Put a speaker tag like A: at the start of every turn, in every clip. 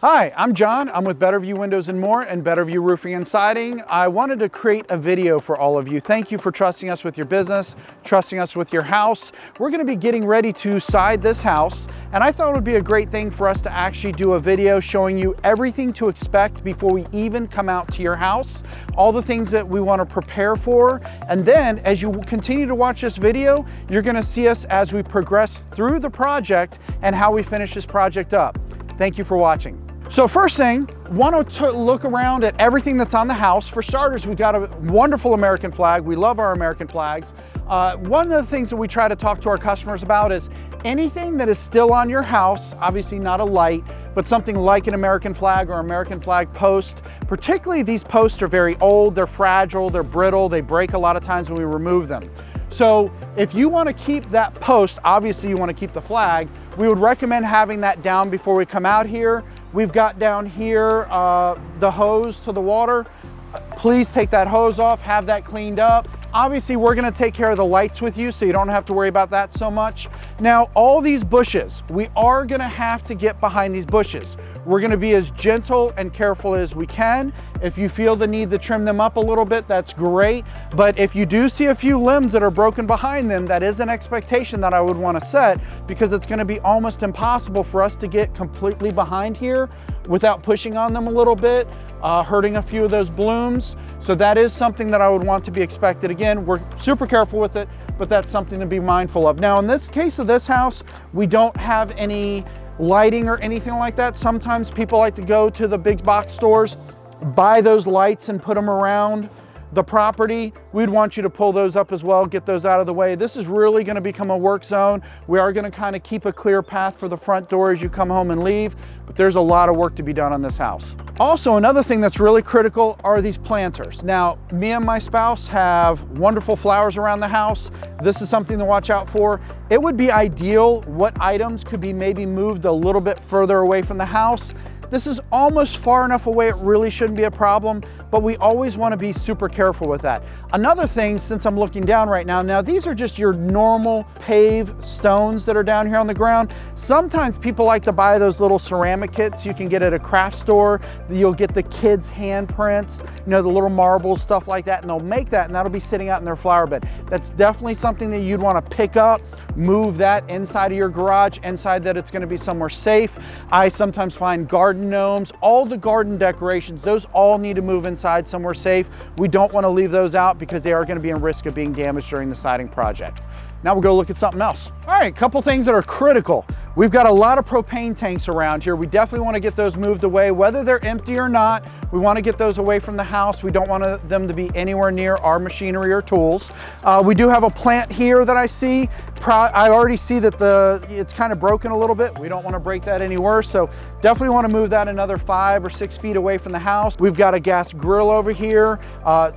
A: Hi, I'm John. I'm with Better View Windows and More and Better View Roofing and Siding. I wanted to create a video for all of you. Thank you for trusting us with your business, trusting us with your house. We're going to be getting ready to side this house, and I thought it would be a great thing for us to actually do a video showing you everything to expect before we even come out to your house, all the things that we want to prepare for, and then as you continue to watch this video, you're going to see us as we progress through the project and how we finish this project up. Thank you for watching. So first thing, want to look around at everything that's on the house. For starters, we've got a wonderful American flag. We love our American flags. One of the things that we try to talk to our customers about is anything that is still on your house, obviously not a light, but something like an American flag or American flag post. Particularly these posts are very old, they're fragile, they're brittle, they break a lot of times when we remove them. So if you want to keep that post, obviously you want to keep the flag, we would recommend having that down before we come out here. We've got down here the hose to the water. Please take that hose off, have that cleaned up. Obviously, we're gonna take care of the lights with you, so you don't have to worry about that so much. Now, all these bushes, we are gonna have to get behind these bushes. We're gonna be as gentle and careful as we can. If you feel the need to trim them up a little bit, that's great. But if you do see a few limbs that are broken behind them, that is an expectation that I would wanna set, because it's gonna be almost impossible for us to get completely behind here without pushing on them a little bit, hurting a few of those blooms. So that is something that I would want to be expected. Again, we're super careful with it, but that's something to be mindful of. Now, in this case of this house, we don't have any lighting or anything like that. Sometimes people like to go to the big box stores, buy those lights and put them around the property. We'd want you to pull those up as well, get those out of the way. This is really going to become a work zone. We are going to kind of keep a clear path for the front door as you come home and leave, but there's a lot of work to be done on this house. Also, another thing that's really critical are these planters. Now, me and my spouse have wonderful flowers around the house. This is something to watch out for. It would be ideal what items could be maybe moved a little bit further away from the house. This is almost far enough away, it really shouldn't be a problem, but we always want to be super careful with that. Another thing, since I'm looking down right now, these are just your normal paved stones that are down here on the ground. Sometimes people like to buy those little ceramic kits you can get at a craft store. You'll get the kids' handprints, you know, the little marbles, stuff like that, and they'll make that, and that'll be sitting out in their flower bed. That's definitely something that you'd want to pick up, move that inside of your garage, inside that it's going to be somewhere safe. I sometimes find garden gnomes, all the garden decorations, those all need to move inside somewhere safe. We don't want to leave those out because they are going to be in risk of being damaged during the siding project. Now we'll go look at something else. All right, couple things that are critical. We've got a lot of propane tanks around here. We definitely want to get those moved away, whether they're empty or not. We want to get those away from the house. We don't want them to be anywhere near our machinery or tools. We do have a plant here that I see. I already see that it's kind of broken a little bit. We don't want to break that any worse, so definitely want to move that another 5 or 6 feet away from the house. We've got a gas grill over here.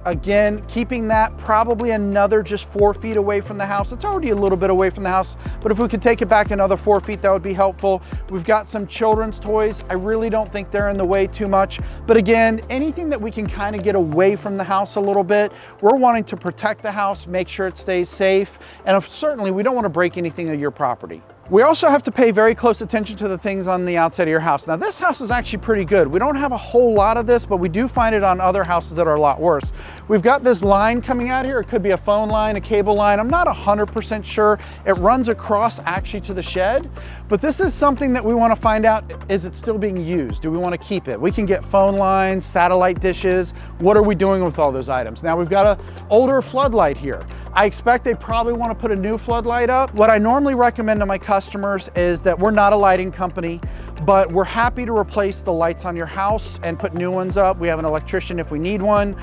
A: Again, keeping that probably another just 4 feet away from the house. It's already a little bit away from the house, but if we could take it back another 4 feet, that would be helpful. We've got some children's toys. I really don't think they're in the way too much, but again, anything that we can kind of get away from the house a little bit. We're wanting to protect the house, make sure it stays safe, and certainly we don't want to break anything of your property. We also have to pay very close attention to the things on the outside of your house. Now, this house is actually pretty good. We don't have a whole lot of this, but we do find it on other houses that are a lot worse. We've got this line coming out here. It could be a phone line, a cable line. I'm not 100% sure. It runs across actually to the shed, but this is something that we want to find out, is it still being used? Do we want to keep it? We can get phone lines, satellite dishes. What are we doing with all those items? Now, we've got an older floodlight here. I expect they probably want to put a new floodlight up. What I normally recommend to my customers is that we're not a lighting company, but we're happy to replace the lights on your house and put new ones up. We have an electrician if we need one.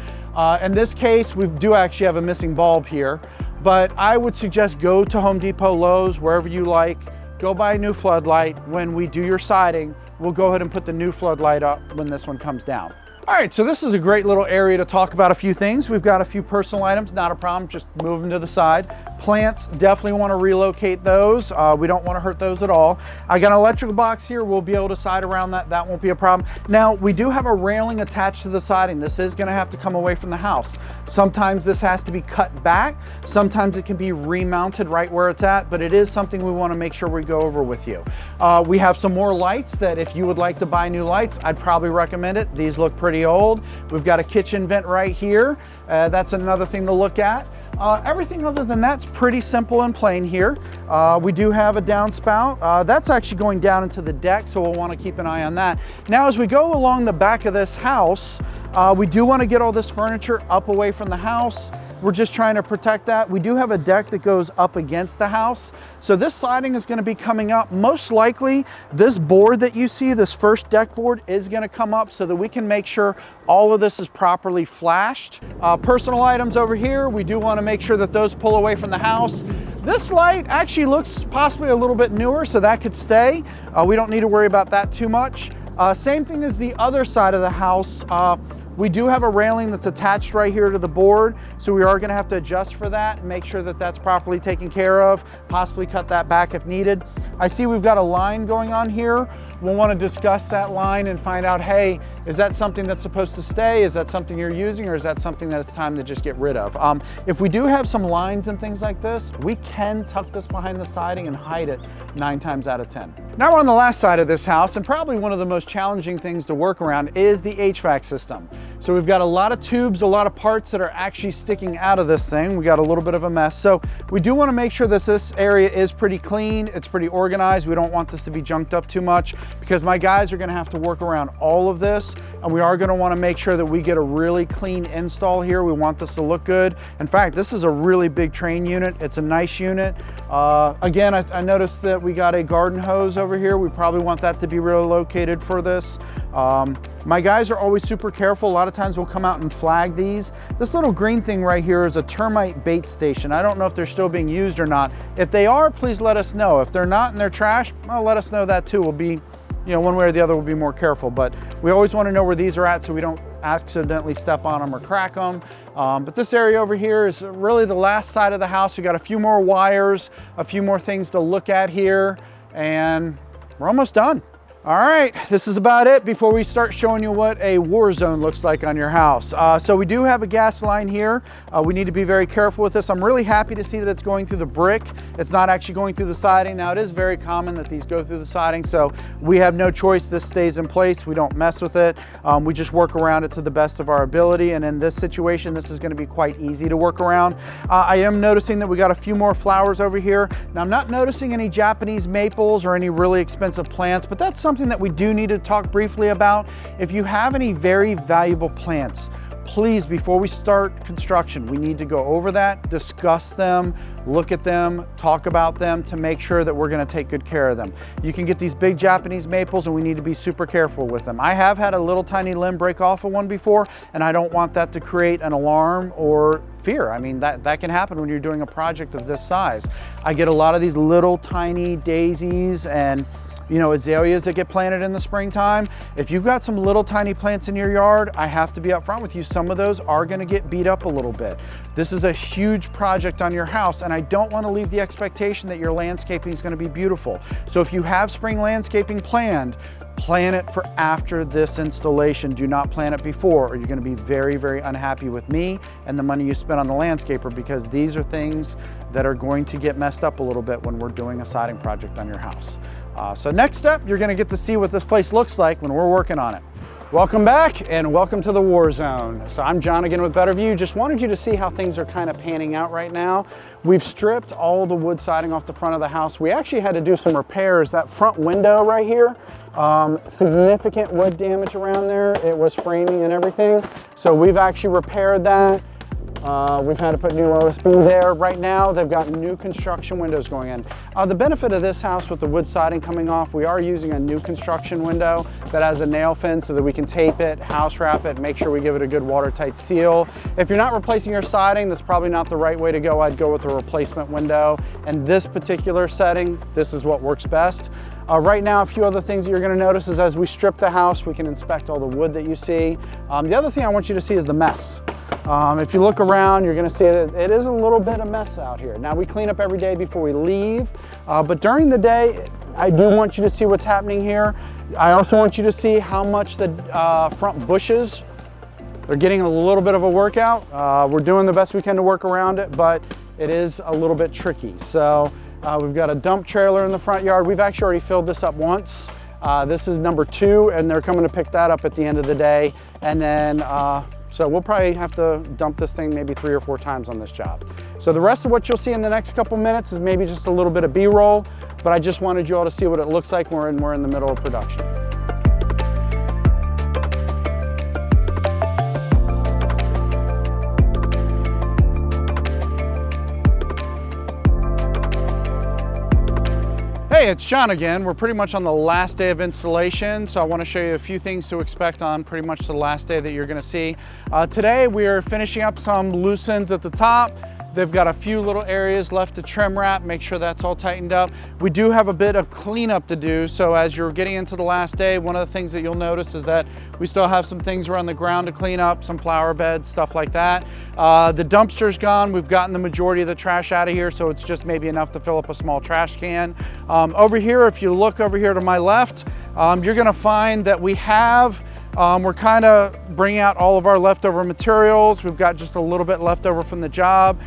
A: In this case, we do actually have a missing bulb here, but I would suggest go to Home Depot, Lowe's, wherever you like, go buy a new floodlight. When we do your siding, we'll go ahead and put the new floodlight up when this one comes down. All right, so this is a great little area to talk about a few things. We've got a few personal items, not a problem, just move them to the side. Plants, definitely want to relocate those. We don't want to hurt those at all. I got an electrical box here. We'll be able to side around that. That won't be a problem. Now, we do have a railing attached to the siding. This is going to have to come away from the house. Sometimes this has to be cut back. Sometimes it can be remounted right where it's at, but it is something we want to make sure we go over with you. We have some more lights that if you would like to buy new lights, I'd probably recommend it. These look pretty old. We've got a kitchen vent right here. That's another thing to look at. Everything other than that's pretty simple and plain here. We do have a downspout. That's actually going down into the deck, so we'll want to keep an eye on that. Now, as we go along the back of this house, we do want to get all this furniture up away from the house. We're just trying to protect that. We do have a deck that goes up against the house. So this siding is going to be coming up. Most likely, this board that you see, this first deck board, is going to come up so that we can make sure all of this is properly flashed. Personal items over here, we do want to make sure that those pull away from the house. This light actually looks possibly a little bit newer, so that could stay. We don't need to worry about that too much. Same thing as the other side of the house. We do have a railing that's attached right here to the board, so we are going to have to adjust for that and make sure that that's properly taken care of, possibly cut that back if needed. I see we've got a line going on here. We'll want to discuss that line and find out, hey, is that something that's supposed to stay? Is that something you're using, or is that something that it's time to just get rid of? If we do have some lines and things like this, we can tuck this behind the siding and hide it 9 times out of 10. Now we're on the last side of this house, and probably one of the most challenging things to work around is the HVAC system. So we've got a lot of tubes, a lot of parts that are actually sticking out of this thing. We got a little bit of a mess. So we do want to make sure that this area is pretty clean. It's pretty organized. We don't want this to be junked up too much because my guys are going to have to work around all of this, and we are going to want to make sure that we get a really clean install here. We want this to look good. In fact, this is a really big train unit. It's a nice unit. Again, I noticed that we got a garden hose over here. We probably want that to be relocated for this. My guys are always super careful. A lot of times we'll come out and flag these. This little green thing right here is a termite bait station. I don't know if they're still being used or not. If they are, please let us know. If they're not and they're trash, well, let us know that too. We'll be, one way or the other, we'll be more careful. But we always want to know where these are at so we don't accidentally step on them or crack them. But this area over here is really the last side of the house. We got a few more wires, a few more things to look at here, and we're almost done. All right, this is about it before we start showing you what a war zone looks like on your house. So we do have a gas line here. We need to be very careful with this. I'm really happy to see that it's going through the brick. It's not actually going through the siding. Now, it is very common that these go through the siding, so we have no choice. This stays in place. We don't mess with it. We just work around it to the best of our ability, and in this situation, this is gonna be quite easy to work around. I am noticing that we got a few more flowers over here. Now, I'm not noticing any Japanese maples or any really expensive plants, but that's something that we do need to talk briefly about. If you have any very valuable plants, please, before we start construction, we need to go over that, discuss them, look at them, talk about them to make sure that we're going to take good care of them. You can get these big Japanese maples, and we need to be super careful with them. I have had a little tiny limb break off of one before, and I don't want that to create an alarm or fear. I mean, that can happen when you're doing a project of this size. I get a lot of these little tiny daisies and azaleas that get planted in the springtime. If you've got some little tiny plants in your yard, I have to be upfront with you. Some of those are going to get beat up a little bit. This is a huge project on your house, and I don't want to leave the expectation that your landscaping is going to be beautiful. So if you have spring landscaping planned, plan it for after this installation. Do not plan it before, or you're going to be very, very unhappy with me and the money you spent on the landscaper, because these are things that are going to get messed up a little bit when we're doing a siding project on your house. So next step, you're going to get to see what this place looks like when we're working on it. Welcome back, and welcome to the war zone. So I'm John again with Better View. Just wanted you to see how things are kind of panning out right now. We've stripped all the wood siding off the front of the house. We actually had to do some repairs. That front window right here, significant wood damage around there. It was framing and everything. So we've actually repaired that. We've had to put new OSB there. Right now, they've got new construction windows going in. The benefit of this house with the wood siding coming off, we are using a new construction window that has a nail fin so that we can tape it, house wrap it, make sure we give it a good watertight seal. If you're not replacing your siding, that's probably not the right way to go. I'd go with a replacement window. And this particular setting, this is what works best. Right now, a few other things that you're gonna notice is as we strip the house, we can inspect all the wood that you see. The other thing I want you to see is the mess. If you look around, you're gonna see that it is a little bit of mess out here. Now, we clean up every day before we leave, but during the day, I do want you to see what's happening here. I also want you to see how much the front bushes, they're getting a little bit of a workout. We're doing the best we can to work around it, but it is a little bit tricky. So we've got a dump trailer in the front yard. We've actually already filled this up once. This is number 2, and they're coming to pick that up at the end of the day. And then, so we'll probably have to dump this thing maybe 3 or 4 times on this job. So the rest of what you'll see in the next couple minutes is maybe just a little bit of B-roll, but I just wanted you all to see what it looks like when we're in the middle of production. Hey, it's John again. We're pretty much on the last day of installation, so I want to show you a few things to expect on pretty much the last day that you're going to see. Today we are finishing up some loose ends at the top. They've got a few little areas left to trim wrap, make sure that's all tightened up. We do have a bit of cleanup to do, so as you're getting into the last day, one of the things that you'll notice is that we still have some things around the ground to clean up, some flower beds, stuff like that. The dumpster's gone. We've gotten the majority of the trash out of here, so it's just maybe enough to fill up a small trash can. Over here, if you look over here to my left, you're gonna find that we have we're kind of bringing out all of our leftover materials. We've got just a little bit left over from the job.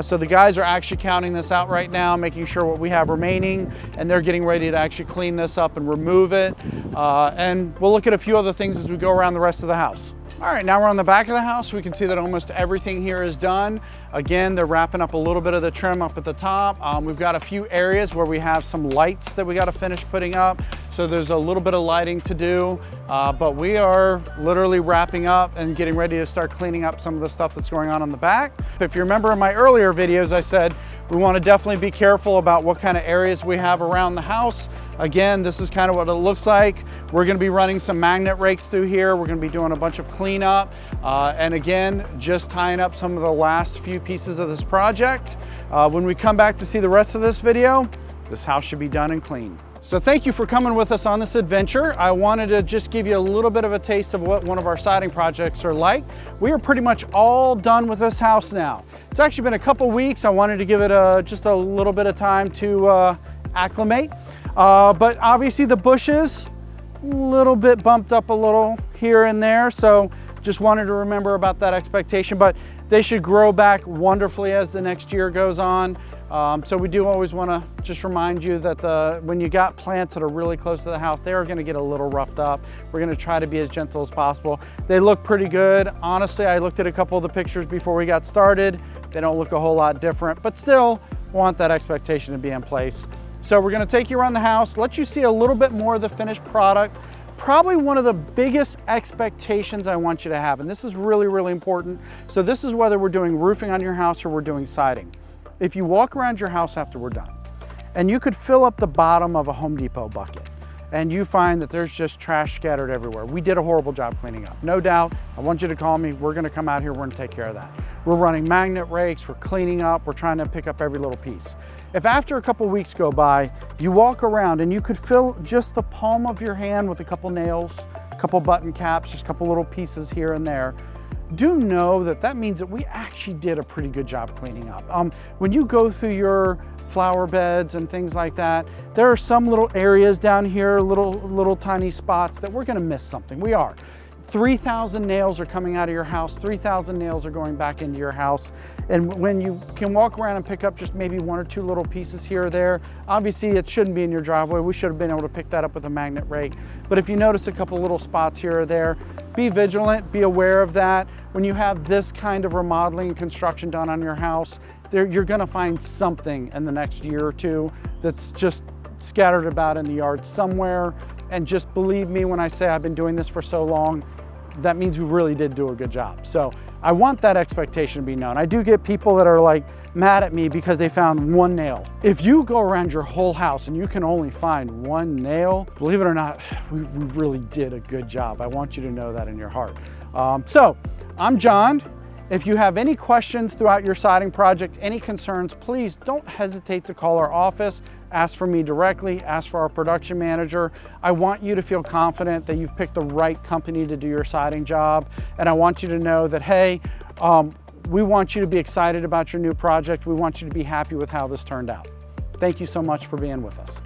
A: So the guys are actually counting this out right now, making sure what we have remaining, and they're getting ready to actually clean this up and remove it. And we'll look at a few other things as we go around the rest of the house. All right, now we're on the back of the house. We can see that almost everything here is done. Again, they're wrapping up a little bit of the trim up at the top. We've got a few areas where we have some lights that we got to finish putting up. So there's a little bit of lighting to do, but we are literally wrapping up and getting ready to start cleaning up some of the stuff that's going on the back. If you remember in my earlier videos, I said we want to definitely be careful about what kind of areas we have around the house. Again, this is kind of what it looks like. We're going to be running some magnet rakes through here. We're going to be doing a bunch of cleanup. And again, just tying up some of the last few pieces of this project. When we come back to see the rest of this video, this house should be done and clean. So thank you for coming with us on this adventure. I wanted to just give you a little bit of a taste of what one of our siding projects are like. We are pretty much all done with this house now. It's actually been a couple weeks. I wanted to give it just a little bit of time to acclimate. But obviously the bushes, a little bit bumped up a little here and there. So just wanted to remember about that expectation, but they should grow back wonderfully as the next year goes on. So we do always want to just remind you that when you got plants that are really close to the house, they are going to get a little roughed up. We're going to try to be as gentle as possible. They look pretty good. Honestly, I looked at a couple of the pictures before we got started. They don't look a whole lot different, but still want that expectation to be in place. So we're going to take you around the house, let you see a little bit more of the finished product. Probably one of the biggest expectations I want you to have, and this is really, really important. So this is whether we're doing roofing on your house or we're doing siding. If you walk around your house after we're done, and you could fill up the bottom of a Home Depot bucket, and you find that there's just trash scattered everywhere. We did a horrible job cleaning up, no doubt. I want you to call me. We're gonna come out here, we're gonna take care of that. We're running magnet rakes, we're cleaning up, we're trying to pick up every little piece. If after a couple weeks go by, you walk around and you could fill just the palm of your hand with a couple nails, a couple button caps, just a couple little pieces here and there, do know that that means that we actually did a pretty good job cleaning up. When you go through your flower beds and things like that, there are some little areas down here, little tiny spots that we're gonna miss something. We are. 3,000 nails are coming out of your house, 3,000 nails are going back into your house. And when you can walk around and pick up just maybe 1 or 2 little pieces here or there, obviously it shouldn't be in your driveway. We should have been able to pick that up with a magnet rake. But if you notice a couple little spots here or there, be vigilant, be aware of that. When you have this kind of remodeling and construction done on your house, you're gonna find something in the next year or two that's just scattered about in the yard somewhere. And just believe me when I say I've been doing this for so long, that means we really did do a good job. So I want that expectation to be known. I do get people that are like mad at me because they found one nail. If you go around your whole house and you can only find one nail, believe it or not, we really did a good job. I want you to know that in your heart. So I'm John. If you have any questions throughout your siding project, any concerns, please don't hesitate to call our office. Ask for me directly, ask for our production manager. I want you to feel confident that you've picked the right company to do your siding job. And I want you to know that, hey, we want you to be excited about your new project. We want you to be happy with how this turned out. Thank you so much for being with us.